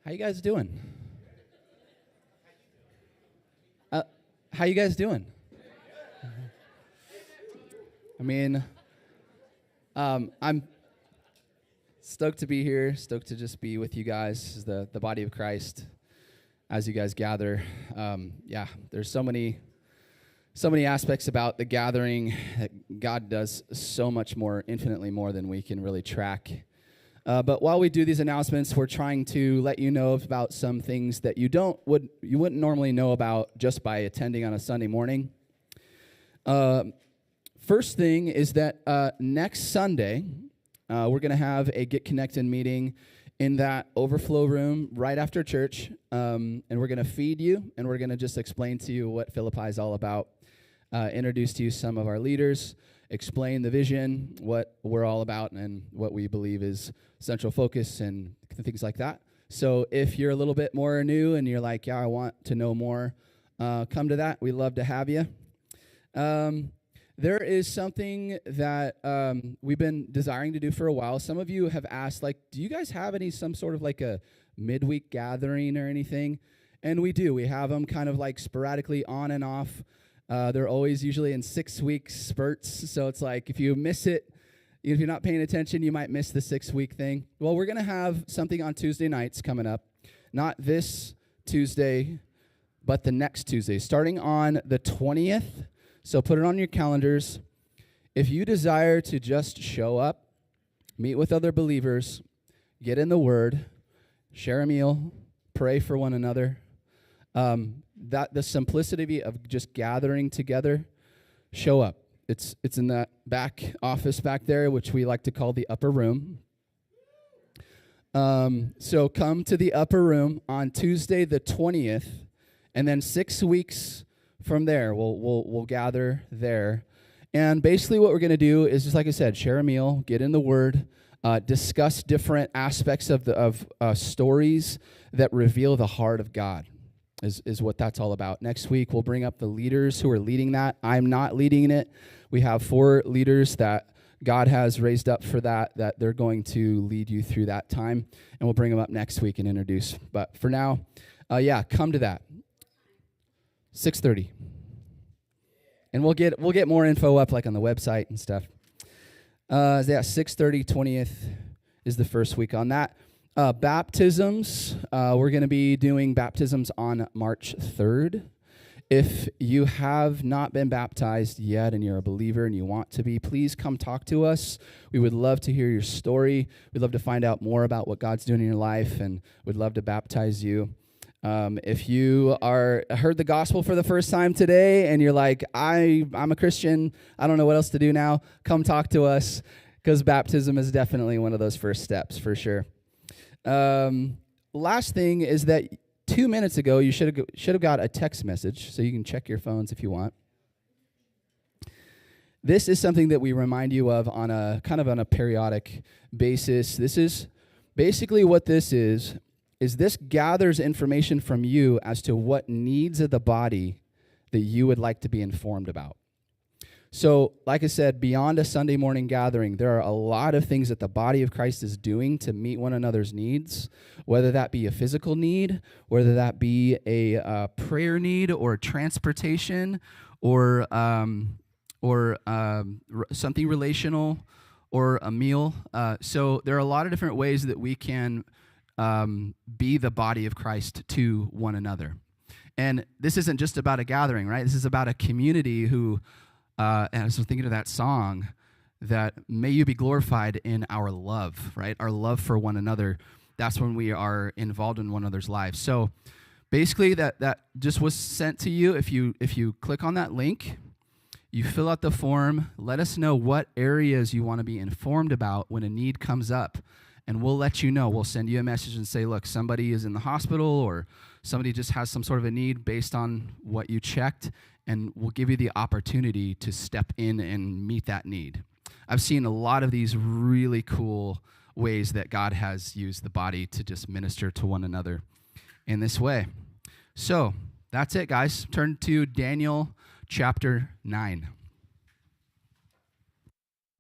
How you guys doing? How you guys doing? I mean, I'm stoked to be here, stoked to just be with you guys, the body of Christ, as you guys gather. There's so many aspects about the gathering that God does so much more, infinitely more than we can really track. But while we do these announcements, we're trying to let you know about some things that you wouldn't normally know about just by attending on a Sunday morning. First thing is that next Sunday, we're going to have a Get Connected meeting in that overflow room right after church, and we're going to feed you, and we're going to just explain to you what Philippi is all about, introduce to you some of our leaders, explain the vision, what we're all about, and what we believe is central focus and things like that. So if you're a little bit more new and you're like, yeah, I want to know more, come to that. We'd love to have you. There is something that we've been desiring to do for a while. Some of you have asked, like, do you guys have some sort of like a midweek gathering or anything? And we do. We have them kind of like sporadically on and off. They're always usually in 6-week spurts. So it's like if you miss it, if you're not paying attention, you might miss the 6-week thing. Well, we're going to have something on Tuesday nights coming up. Not this Tuesday, but the next Tuesday, starting on the 20th. So put it on your calendars. If you desire to just show up, meet with other believers, get in the Word, share a meal, pray for one another, that the simplicity of just gathering together, show up. It's in that back office back there, which we like to call the upper room. So come to the upper room on Tuesday the 20th, and then 6 weeks from there, we'll gather there. And basically what we're going to do is, just like I said, share a meal, get in the Word, discuss different aspects of stories that reveal the heart of God. Is what that's all about. Next week, we'll bring up the leaders who are leading that. I'm not leading it. We have 4 leaders that God has raised up for that they're going to lead you through that time, and we'll bring them up next week and introduce. But for now, come to that. 6:30. And we'll get more info up like on the website and stuff. 6:30, 20th is the first week on that. Baptisms, we're going to be doing baptisms on March 3rd. If you have not been baptized yet and you're a believer and you want to be, please come talk to us. We would love to hear your story. We'd love to find out more about what God's doing in your life, and we'd love to baptize you. If you heard the gospel for the first time today and you're like, I'm a Christian, I don't know what else to do now, come talk to us, because baptism is definitely one of those first steps for sure. Last thing is that 2 minutes ago, you should have got a text message, so you can check your phones if you want. This is something that we remind you of on a periodic basis. This is basically what this is this gathers information from you as to what needs of the body that you would like to be informed about. So, like I said, beyond a Sunday morning gathering, there are a lot of things that the body of Christ is doing to meet one another's needs, whether that be a physical need, whether that be a prayer need, or transportation, or something relational, or a meal. So there are a lot of different ways that we can be the body of Christ to one another. And this isn't just about a gathering, right? This is about a community who... and I was thinking of that song, that may you be glorified in our love, right? Our love for one another. That's when we are involved in one another's lives. So basically that just was sent to you. If you click on that link, you fill out the form, let us know what areas you want to be informed about when a need comes up, and we'll let you know. We'll send you a message and say, look, somebody is in the hospital, or somebody just has some sort of a need based on what you checked, and we'll give you the opportunity to step in and meet that need. I've seen a lot of these really cool ways that God has used the body to just minister to one another in this way. So that's it, guys. Turn to Daniel chapter 9.